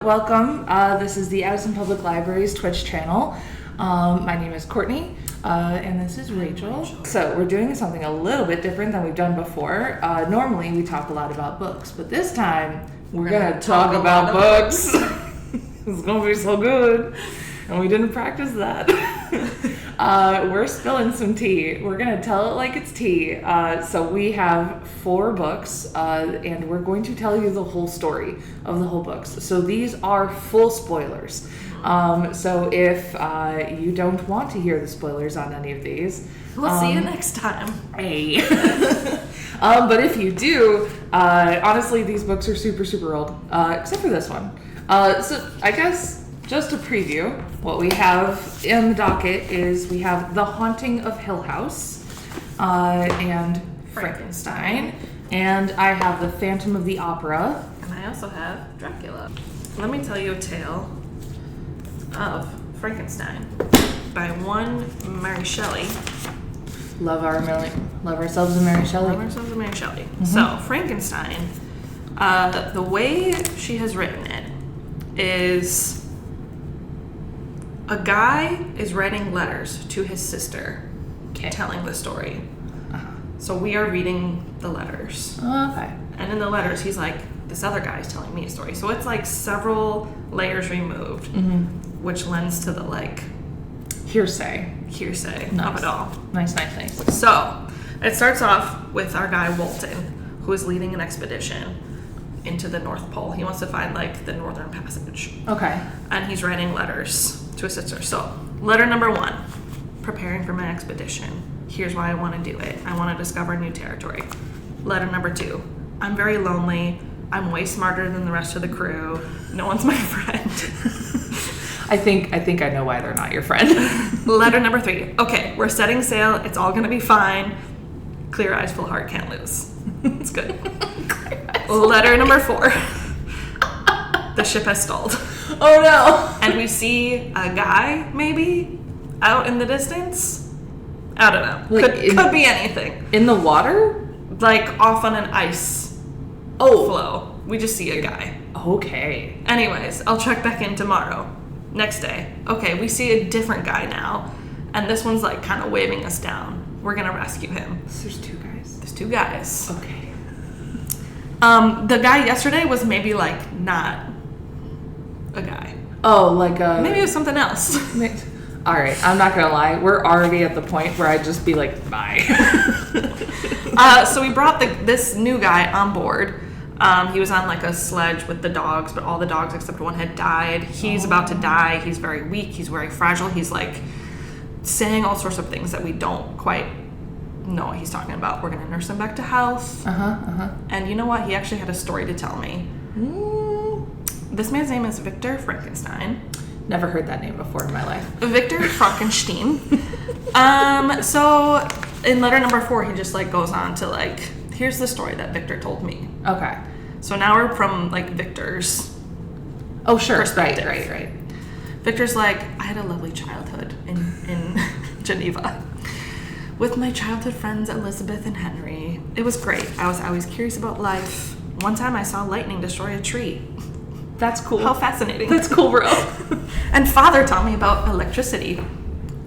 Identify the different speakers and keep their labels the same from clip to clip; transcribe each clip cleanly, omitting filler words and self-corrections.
Speaker 1: Welcome. This is the Addison Public Library's Twitch channel. My name is Courtney, and this is Rachel. So we're doing something a little bit different than we've done before. Normally we talk a lot about books, but this time we're gonna talk about books. It's gonna be so good, and we didn't practice that. We're spilling some tea. We're gonna tell it like it's tea. So we have 4 books, and we're going to tell you the whole story of the whole books. So these are full spoilers. So if you don't want to hear the spoilers on any of these,
Speaker 2: we'll see you next time.
Speaker 1: Hey. But if you do, honestly, these books are super, super old, except for this one. So I guess just to preview, what we have in the docket is we have The Haunting of Hill House and Frankenstein, and I have The Phantom of the Opera.
Speaker 2: And I also have Dracula. Let me tell you a tale of Frankenstein by one Mary Shelley.
Speaker 1: Love ourselves a Mary Shelley.
Speaker 2: Love ourselves a Mary Shelley. Mm-hmm. So Frankenstein, the way she has written it is a guy is writing letters to his sister, telling the story. So we are reading the letters.
Speaker 1: Okay.
Speaker 2: And in the letters, he's like, this other guy is telling me a story. So it's like several layers removed, which lends to the like
Speaker 1: hearsay
Speaker 2: of it all.
Speaker 1: Nice.
Speaker 2: So it starts off with our guy Walton, who is leading an expedition into the North Pole. He wants to find like the Northern Passage.
Speaker 1: Okay.
Speaker 2: And he's writing letters to his sister. So letter number 1, preparing for my expedition. Here's why I want to do it. I want to discover new territory. Letter number 2, I'm very lonely. I'm way smarter than the rest of the crew. No one's my friend.
Speaker 1: I think I know why they're not your friend.
Speaker 2: Letter number 3, okay, we're setting sail. It's all going to be fine. Clear eyes, full heart, can't lose. It's good. Letter number 4, the ship has stalled.
Speaker 1: Oh no.
Speaker 2: And we see a guy, maybe, out in the distance. I don't know.
Speaker 1: Like
Speaker 2: could be anything.
Speaker 1: In the water?
Speaker 2: Like off on an ice floe. We just see a guy.
Speaker 1: Okay.
Speaker 2: Anyways, I'll check back in tomorrow. Next day. Okay, we see a different guy now. And this one's like kind of waving us down. We're going to rescue him.
Speaker 1: So there's 2 guys?
Speaker 2: There's 2 guys.
Speaker 1: Okay.
Speaker 2: The guy yesterday was maybe like not a guy.
Speaker 1: Oh, like
Speaker 2: maybe it was something else.
Speaker 1: All right, I'm not gonna lie. We're already at the point where I'd just be like, bye.
Speaker 2: So we brought this new guy on board. He was on like a sledge with the dogs, but all the dogs except one had died. He's about to die. He's very weak. He's very fragile. He's like saying all sorts of things that we don't quite know what he's talking about. We're gonna nurse him back to health. And you know what? He actually had a story to tell me. This man's name is Victor Frankenstein.
Speaker 1: Never heard that name before in my life.
Speaker 2: Victor Frankenstein. So in letter number 4, he just like goes on to like, here's the story that Victor told me.
Speaker 1: Okay.
Speaker 2: So now we're from like Victor's perspective.
Speaker 1: Right.
Speaker 2: Victor's like, I had a lovely childhood in Geneva with my childhood friends Elizabeth and Henry. It was great. I was always curious about life. One time I saw lightning destroy a tree.
Speaker 1: That's cool.
Speaker 2: How fascinating.
Speaker 1: That's cool, bro.
Speaker 2: And father taught me about electricity.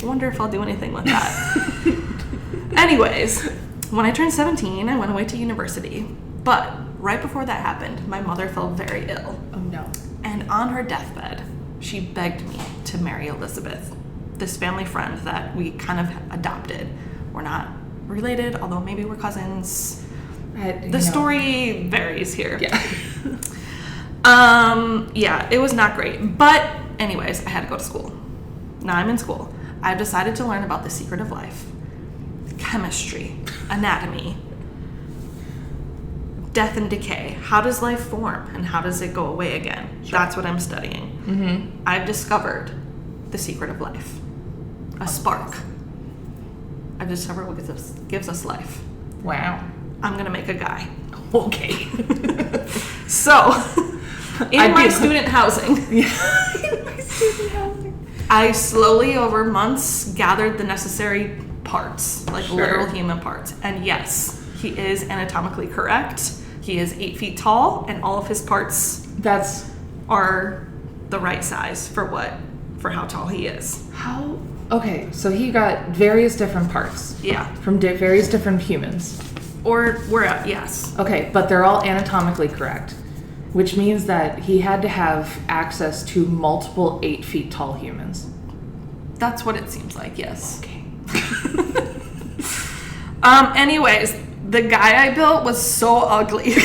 Speaker 2: I wonder if I'll do anything with that. Anyways, when I turned 17, I went away to university. But right before that happened, my mother fell very ill.
Speaker 1: Oh no.
Speaker 2: And on her deathbed, she begged me to marry Elizabeth, this family friend that we kind of adopted. We're not related, although maybe we're cousins. The story varies here.
Speaker 1: Yeah.
Speaker 2: It was not great. But anyways, I had to go to school. Now I'm in school. I've decided to learn about the secret of life. Chemistry, anatomy, death and decay. How does life form and how does it go away again? Sure. That's what I'm studying. I've discovered the secret of life. A spark. I've discovered what gives us life.
Speaker 1: Wow.
Speaker 2: I'm going to make a guy.
Speaker 1: Okay.
Speaker 2: So, in my student housing, I slowly over months gathered the necessary parts, like literal human parts. And yes, he is anatomically correct. He is 8 feet tall, and all of his parts
Speaker 1: That's
Speaker 2: are the right size for how tall he is.
Speaker 1: How? Okay, so he got various different parts.
Speaker 2: Yeah.
Speaker 1: From various different humans.
Speaker 2: Or we're at, yes.
Speaker 1: Okay, but they're all anatomically correct, which means that he had to have access to multiple 8 feet tall humans.
Speaker 2: That's what it seems like, yes.
Speaker 1: Okay.
Speaker 2: Anyways, the guy I built was so ugly.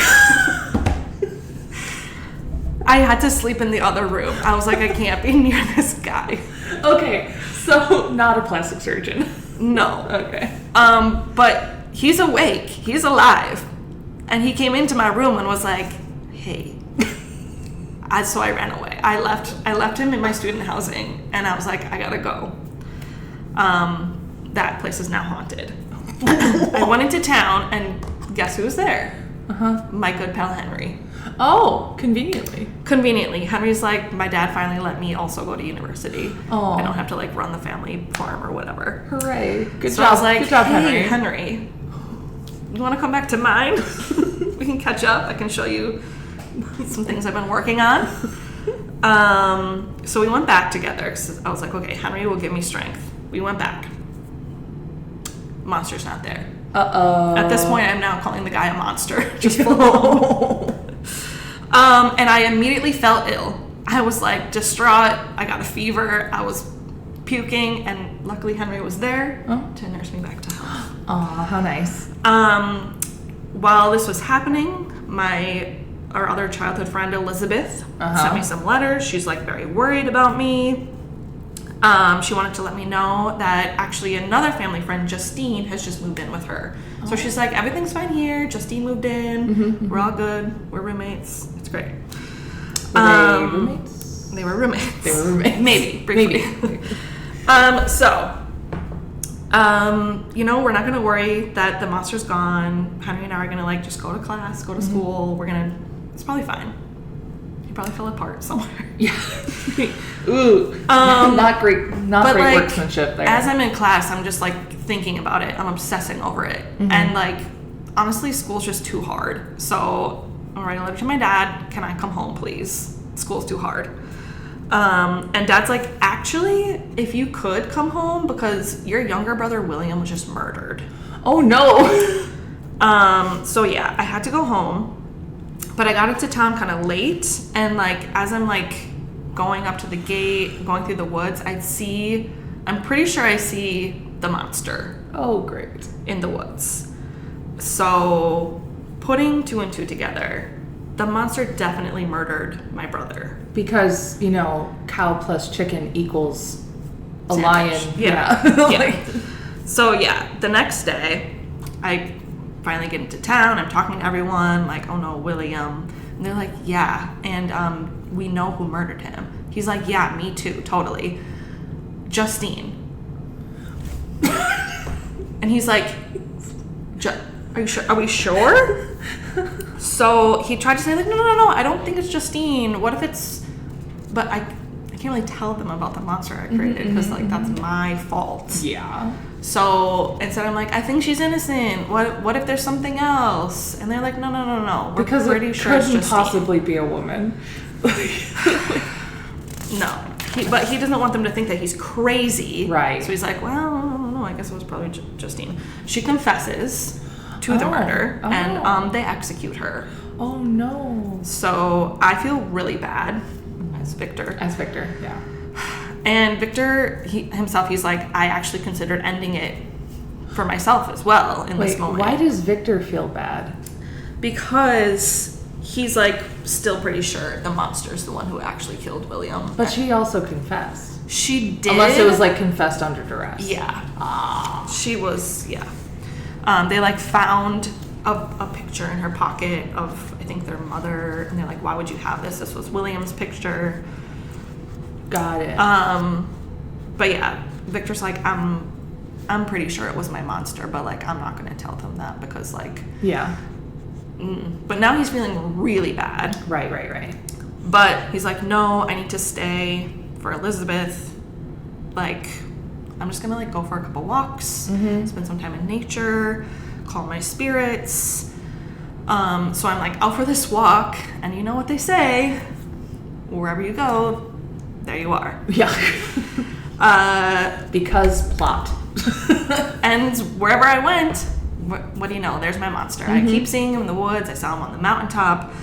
Speaker 2: I had to sleep in the other room. I was like, I can't be near this guy.
Speaker 1: Okay, so not a plastic surgeon.
Speaker 2: No.
Speaker 1: Okay.
Speaker 2: But he's awake. He's alive. And he came into my room and was like, hey. So I ran away. I left him in my student housing, and I was like, I gotta go. That place is now haunted. I went into town, and guess who was there? My good pal Henry.
Speaker 1: Oh, conveniently.
Speaker 2: Conveniently, Henry's like, my dad finally let me also go to university.
Speaker 1: Oh.
Speaker 2: I don't have to like run the family farm or whatever.
Speaker 1: Hooray. Good
Speaker 2: So
Speaker 1: job.
Speaker 2: I was like,
Speaker 1: Good job,
Speaker 2: hey,
Speaker 1: Henry.
Speaker 2: Henry, you want to come back to mine? We can catch up. I can show you some things I've been working on. So we went back together. 'Cause I was like, okay, Henry will give me strength. We went back. Monster's not there.
Speaker 1: Uh-oh.
Speaker 2: At this point, I'm now calling the guy a monster. Just and I immediately felt ill. I was like distraught. I got a fever. I was puking, and luckily Henry was there to nurse me back to health.
Speaker 1: Aw, how nice.
Speaker 2: While this was happening, our other childhood friend Elizabeth sent me some letters. She's like very worried about me. She wanted to let me know that actually another family friend, Justine, has just moved in with her. So she's like, everything's fine here. Justine moved in. We're all good. We're roommates. It's great.
Speaker 1: Were they roommates?
Speaker 2: They were roommates.
Speaker 1: They were roommates.
Speaker 2: Maybe. Briefly.
Speaker 1: Maybe.
Speaker 2: We're not going to worry that the monster's gone. Henry and I are going to like just go to class, go to school. It's probably fine. He probably fell apart somewhere.
Speaker 1: Yeah. Ooh. Not great workmanship there.
Speaker 2: As I'm in class, I'm just like thinking about it. I'm obsessing over it. And like, honestly, school's just too hard. So I'm writing a letter to my dad. Can I come home, please? School's too hard. And dad's like, actually, if you could come home, because your younger brother William was just murdered.
Speaker 1: Oh no.
Speaker 2: So yeah, I had to go home, but I got into town kind of late, and like as I'm like going up to the gate, going through the woods, I'm pretty sure I see the monster.
Speaker 1: Oh, great.
Speaker 2: In the woods. So putting 2 and 2 together, the monster definitely murdered my brother.
Speaker 1: Because, cow plus chicken equals a
Speaker 2: Sandwich.
Speaker 1: lion.
Speaker 2: Yeah.
Speaker 1: Yeah.
Speaker 2: So yeah, the next day, I finally get into town. I'm talking to everyone, like, oh no, William. And they're like, yeah, and we know who murdered him. He's like, yeah, me too, totally. Justine. And he's like, are you sure? Are we sure? So he tried to say, like, no, I don't think it's Justine. What if it's... But I can't really tell them about the monster I created, because, like, that's my fault.
Speaker 1: Yeah.
Speaker 2: So instead I'm like, I think she's innocent. What if there's something else? And they're like, no. We're
Speaker 1: because
Speaker 2: pretty sure it's
Speaker 1: couldn't
Speaker 2: Justine.
Speaker 1: possibly be a woman.
Speaker 2: No. But he doesn't want them to think that he's crazy.
Speaker 1: Right.
Speaker 2: So he's like, well, no, I guess it was probably Justine. She confesses to the murder, and they execute her.
Speaker 1: Oh, no.
Speaker 2: So I feel really bad as Victor.
Speaker 1: Yeah.
Speaker 2: And Victor himself, he's like, I actually considered ending it for myself as well in this moment.
Speaker 1: Why does Victor feel bad?
Speaker 2: Because he's like still pretty sure the monster's the one who actually killed William.
Speaker 1: But she also confessed.
Speaker 2: She did.
Speaker 1: Unless it was like confessed under duress.
Speaker 2: Yeah. She was, yeah. They like found a picture in her pocket of, I think, their mother, and they're like, why would you have this? This was William's picture.
Speaker 1: Got it.
Speaker 2: But yeah, Victor's like, I'm pretty sure it was my monster, but like, I'm not going to tell them that because like...
Speaker 1: Yeah.
Speaker 2: But now he's feeling really bad.
Speaker 1: Right.
Speaker 2: But he's like, no, I need to stay for Elizabeth. Like, I'm just going to like go for a couple walks, spend some time in nature, call my spirits. So I'm like out for this walk, and you know what they say, wherever you go, there you are.
Speaker 1: Yeah. Because plot.
Speaker 2: And wherever I went, what do you know? There's my monster. I keep seeing him in the woods. I saw him on the mountaintop.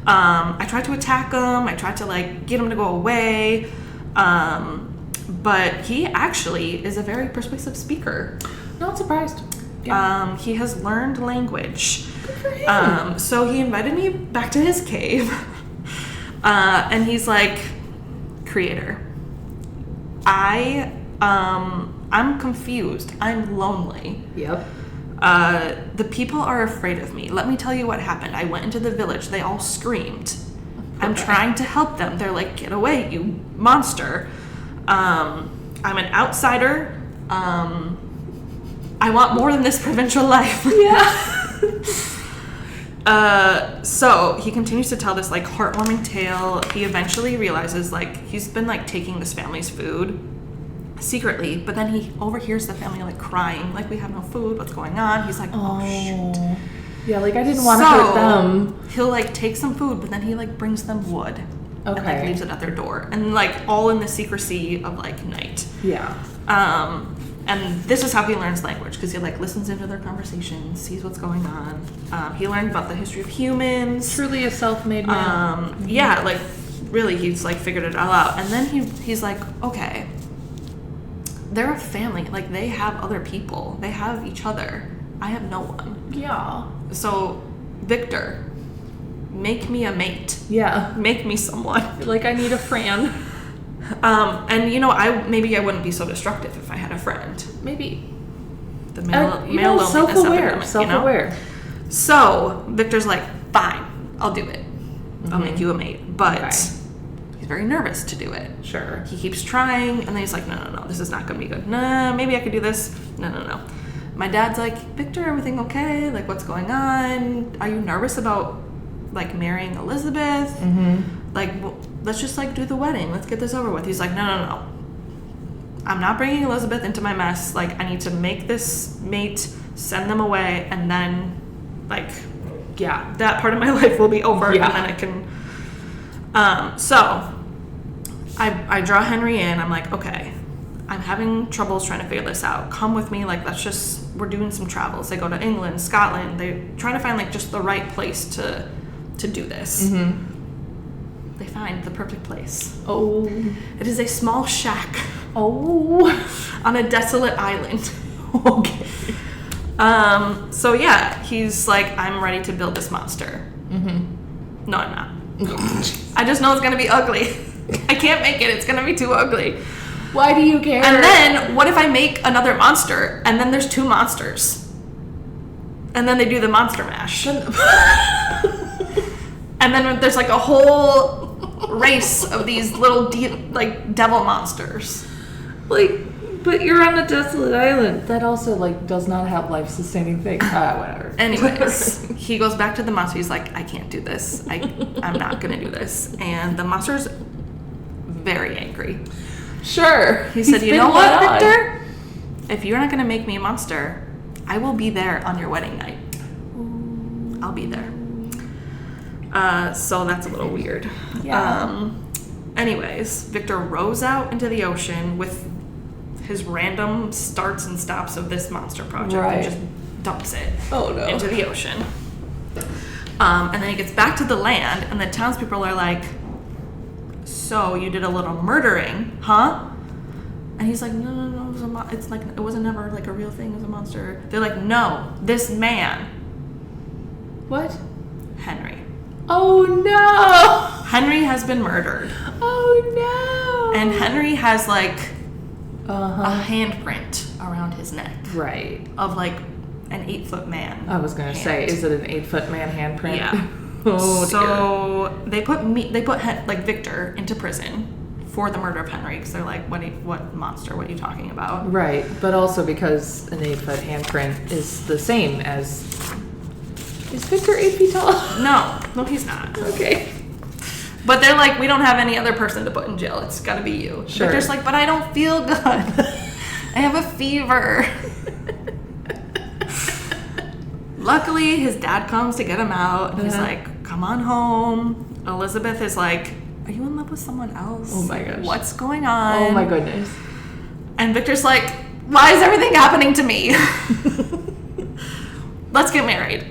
Speaker 2: I tried to attack him. I tried to like get him to go away. But he actually is a very persuasive speaker.
Speaker 1: Not surprised. Yeah.
Speaker 2: He has learned language.
Speaker 1: Good for him.
Speaker 2: So he invited me back to his cave. And he's like, creator, I'm confused. I'm lonely.
Speaker 1: Yep.
Speaker 2: The people are afraid of me. Let me tell you what happened. I went into the village. They all screamed. I'm trying to help them. They're like, get away, you monster. I'm an outsider. I want more than this provincial life.
Speaker 1: Yeah.
Speaker 2: So he continues to tell this like heartwarming tale. He eventually realizes like he's been like taking this family's food secretly, but then he overhears the family like crying, like we have no food, what's going on? He's like, oh shit.
Speaker 1: Yeah, like I didn't want to hurt them.
Speaker 2: He'll like take some food, but then he like brings them wood.
Speaker 1: Okay.
Speaker 2: And like leaves it at their door. And like all in the secrecy of like night.
Speaker 1: Yeah.
Speaker 2: And this is how he learns language, because he like listens into their conversations, sees what's going on. He learned about the history of humans.
Speaker 1: Truly a self-made man.
Speaker 2: Yeah, like really he's like figured it all out. And then he's like, okay, they're a family. Like they have other people. They have each other. I have no one.
Speaker 1: Yeah.
Speaker 2: So Victor, make me a mate.
Speaker 1: Yeah.
Speaker 2: Make me someone.
Speaker 1: Like I need a Fran.
Speaker 2: And you know, I wouldn't be so destructive if I had a friend.
Speaker 1: Maybe.
Speaker 2: The male loneliness epidemic,
Speaker 1: self-aware.
Speaker 2: You know? So Victor's like, fine, I'll do it. I'll make you a mate. But he's very nervous to do it.
Speaker 1: Sure.
Speaker 2: He keeps trying, and then he's like, no, this is not going to be good. Nah, maybe I could do this. No. My dad's like, Victor, everything okay? Like, what's going on? Are you nervous about, like, marrying Elizabeth?
Speaker 1: Mm-hmm.
Speaker 2: Like, let's just, like, do the wedding. Let's get this over with. He's like, no. I'm not bringing Elizabeth into my mess. Like, I need to make this mate, send them away, and then, like, yeah, that part of my life will be over, and then I can... So, I draw Henry in. I'm like, okay, I'm having troubles trying to figure this out. Come with me. Like, we're doing some travels. They go to England, Scotland. They're trying to find, like, just the right place to do this.
Speaker 1: Mm-hmm.
Speaker 2: They find the perfect place.
Speaker 1: Oh.
Speaker 2: It is a small shack.
Speaker 1: Oh.
Speaker 2: On a desolate island.
Speaker 1: Okay.
Speaker 2: So, yeah, he's like, I'm ready to build this monster.
Speaker 1: Mm-hmm.
Speaker 2: No, I'm not. I just know it's going to be ugly. I can't make it. It's going to be too ugly.
Speaker 1: Why do you care?
Speaker 2: And then, what if I make another monster, and then there's two monsters? And then they do the monster mash. And then there's like a whole race of these little devil monsters.
Speaker 1: Like, but you're on a desolate island. That also like does not have life-sustaining things. Whatever.
Speaker 2: Anyways, he goes back to the monster. He's like, I can't do this. I'm not gonna do this. And the monster's very angry.
Speaker 1: Sure.
Speaker 2: He said, you know what, Victor? If you're not gonna make me a monster, I will be there on your wedding night. I'll be there. So that's a little weird.
Speaker 1: Yeah.
Speaker 2: Anyways, Victor rows out into the ocean with his random starts and stops of this monster project and just dumps it into the ocean. And then he gets back to the land, and the townspeople are like, so you did a little murdering, huh? And he's like, no, it was it's like, it wasn't never like a real thing, it was a monster. They're like, no, this man.
Speaker 1: What?
Speaker 2: Henry.
Speaker 1: Oh no!
Speaker 2: Henry has been murdered.
Speaker 1: Oh no!
Speaker 2: And Henry has like a handprint around his neck.
Speaker 1: Right.
Speaker 2: Of like an 8-foot man.
Speaker 1: I was gonna say, is it an 8-foot man handprint?
Speaker 2: Yeah.
Speaker 1: Oh,
Speaker 2: so dear. they put like Victor into prison for the murder of Henry, because they're like, what monster? What are you talking about?
Speaker 1: Right, but also because an 8-foot handprint is the same as. Is Victor 8 feet tall?
Speaker 2: No, he's not.
Speaker 1: Okay.
Speaker 2: But they're like, we don't have any other person to put in jail. It's got to be you.
Speaker 1: Sure.
Speaker 2: Victor's like, but I don't feel good. I have a fever. Luckily, his dad comes to get him out. And he's like, come on home. Elizabeth is like, are you in love with someone else?
Speaker 1: Oh my gosh.
Speaker 2: What's going on?
Speaker 1: Oh my goodness.
Speaker 2: And Victor's like, why is everything happening to me? Let's get married.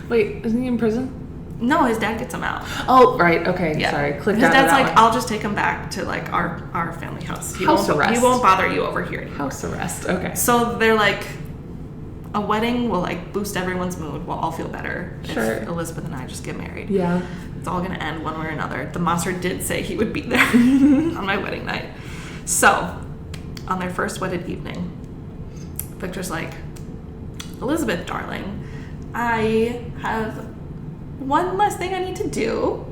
Speaker 1: Wait, isn't he in prison?
Speaker 2: No, his dad gets him out.
Speaker 1: Oh, right. Okay.
Speaker 2: Yeah.
Speaker 1: Sorry. Clicked
Speaker 2: His
Speaker 1: out of
Speaker 2: dad's
Speaker 1: that
Speaker 2: like,
Speaker 1: one.
Speaker 2: I'll just take him back to like our family house.
Speaker 1: House arrest.
Speaker 2: He won't bother you over here anymore.
Speaker 1: House arrest. Okay.
Speaker 2: So they're like, a wedding will like boost everyone's mood. We'll all feel better
Speaker 1: Sure.
Speaker 2: if Elizabeth and I just get married.
Speaker 1: Yeah.
Speaker 2: It's all gonna end one way or another. The monster did say he would be there on my wedding night. So, on their first wedded evening, Victor's like, Elizabeth, darling, I have one last thing I need to do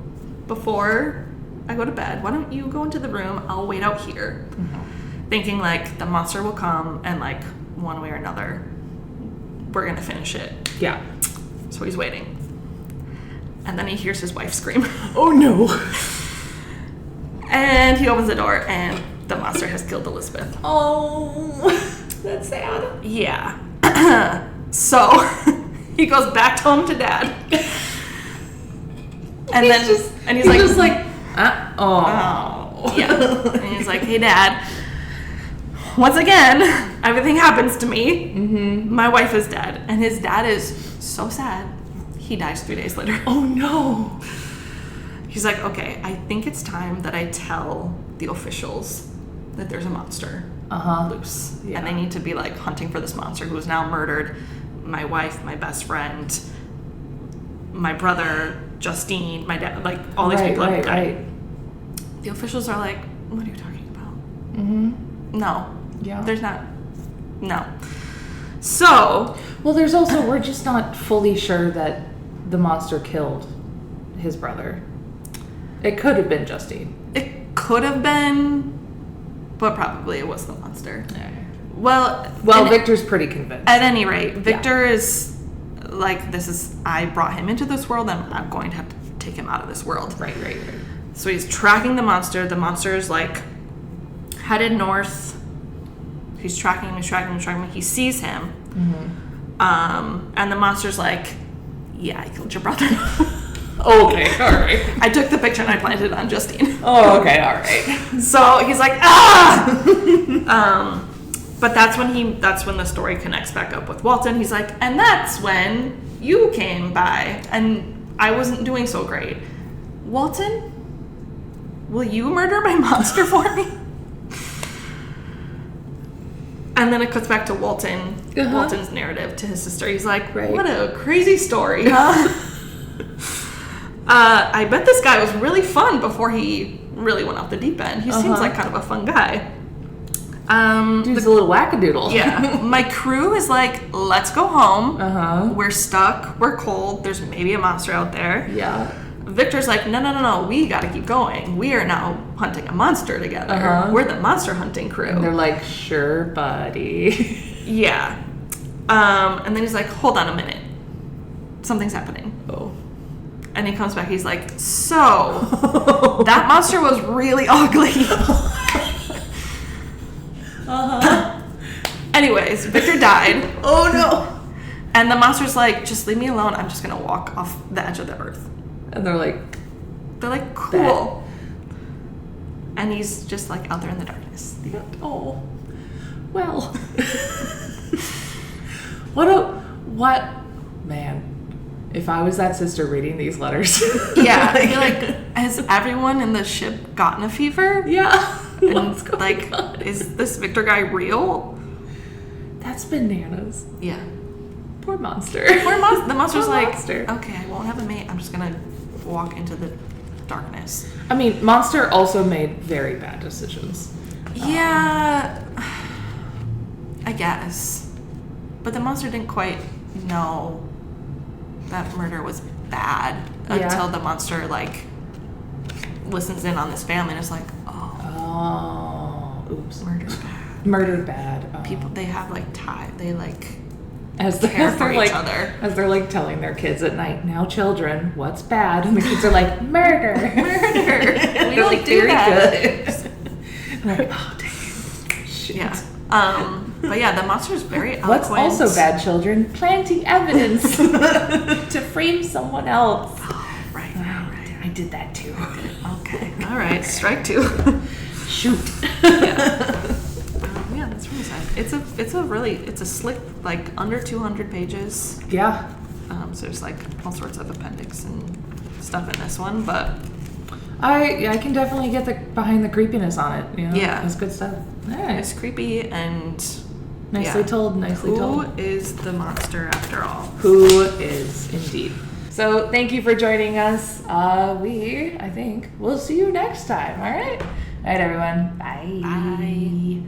Speaker 2: before I go to bed. Why don't you go into the room? I'll wait out here. Mm-hmm. Thinking like the monster will come and like one way or another, we're gonna finish it.
Speaker 1: Yeah.
Speaker 2: So he's waiting. And then he hears his wife scream.
Speaker 1: Oh no.
Speaker 2: And he opens the door and the monster has killed Elizabeth.
Speaker 1: Oh, that's sad.
Speaker 2: Yeah. So he goes back home to dad. And he's like,
Speaker 1: oh.
Speaker 2: Yeah. And he's like, hey dad, once again, everything happens to me. Mm-hmm. My wife is dead. And his dad is so sad. He dies 3 days later.
Speaker 1: Oh no.
Speaker 2: He's like, okay, I think it's time that I tell the officials that there's a monster loose.
Speaker 1: Yeah.
Speaker 2: And they need to be like hunting for this monster who has now murdered my wife, my best friend, my brother, Justine, my dad, like all these people have died.
Speaker 1: Right.
Speaker 2: The officials are like, what are you talking about?
Speaker 1: Mm-hmm.
Speaker 2: No.
Speaker 1: Yeah.
Speaker 2: There's not. No. So.
Speaker 1: Well, there's also, we're just not fully sure that the monster killed his brother. It could have been Justine.
Speaker 2: It could have been, but probably it was the monster.
Speaker 1: Okay.
Speaker 2: Well,
Speaker 1: Victor's pretty convinced.
Speaker 2: At any rate, Victor is like, I brought him into this world and I'm going to have to take him out of this world.
Speaker 1: Right.
Speaker 2: So he's tracking the monster. The monster is like headed north. He's tracking him. He sees him. Mm-hmm. And the monster's like, yeah, I killed your brother.
Speaker 1: Okay, all right.
Speaker 2: I took the picture and I planted it on Justine.
Speaker 1: Oh, okay, all right.
Speaker 2: So he's like, ah! But that's when the story connects back up with Walton. He's like, and that's when you came by and I wasn't doing so great. Walton, will you murder my monster for me? And then it cuts back to Walton, Walton's narrative to his sister. He's like, what a crazy story, huh? I bet this guy was really fun before he really went off the deep end. He seems like kind of a fun guy.
Speaker 1: Dude's a little wackadoodle.
Speaker 2: Yeah. My crew is like, let's go home.
Speaker 1: Uh-huh.
Speaker 2: We're stuck. We're cold. There's maybe a monster out there.
Speaker 1: Yeah.
Speaker 2: Victor's like, no. We got to keep going. We are now hunting a monster together.
Speaker 1: Uh-huh.
Speaker 2: We're the monster hunting crew.
Speaker 1: And they're like, sure, buddy.
Speaker 2: Yeah. And then he's like, hold on a minute. Something's happening.
Speaker 1: Oh.
Speaker 2: And he comes back. He's like, so that monster was really ugly. Anyways, Victor died.
Speaker 1: Oh no.
Speaker 2: And the monster's like, just leave me alone. I'm just gonna walk off the edge of the earth.
Speaker 1: And they're like,
Speaker 2: cool. And he's just like out there in the darkness.
Speaker 1: oh, well. What, man. If I was that sister reading these letters.
Speaker 2: Yeah, I feel like, has everyone in the ship gotten a fever?
Speaker 1: Yeah.
Speaker 2: What's going on? Is this Victor guy real?
Speaker 1: That's bananas.
Speaker 2: Yeah.
Speaker 1: Poor monster.
Speaker 2: The monster's
Speaker 1: Poor
Speaker 2: like,
Speaker 1: monster.
Speaker 2: okay, I won't have a mate. I'm just gonna walk into the darkness.
Speaker 1: I mean, Monster also made very bad decisions.
Speaker 2: Yeah, I guess. But the monster didn't quite know that murder was bad until the monster like listens in on this family and is like,
Speaker 1: oh, oops,
Speaker 2: murder bad.
Speaker 1: Oh.
Speaker 2: People, they have like they like
Speaker 1: as
Speaker 2: care for
Speaker 1: they're
Speaker 2: each other.
Speaker 1: As they're like telling their kids at night, now children, what's bad? And the kids are like, murder.
Speaker 2: We don't
Speaker 1: like,
Speaker 2: do
Speaker 1: very
Speaker 2: that.
Speaker 1: Good. Like, oh dang. Shit.
Speaker 2: Yeah. But yeah, the monster's very
Speaker 1: What's
Speaker 2: eloquent.
Speaker 1: also bad, children? Planting evidence to frame someone else.
Speaker 2: Oh, right.
Speaker 1: I did that too.
Speaker 2: Okay. All right. Strike 2.
Speaker 1: Shoot.
Speaker 2: Yeah, that's really sad. It's a slick, like under 200 pages.
Speaker 1: Yeah.
Speaker 2: So there's like all sorts of appendix and stuff in this one, but
Speaker 1: I can definitely get behind the creepiness on it. You know?
Speaker 2: Yeah.
Speaker 1: It's good stuff. All right.
Speaker 2: it's creepy and
Speaker 1: Nicely told. Nicely told.
Speaker 2: Who is the monster after all?
Speaker 1: Who is indeed. So thank you for joining us. I think we'll see you next time. All right. All right, everyone. Bye.
Speaker 2: Bye.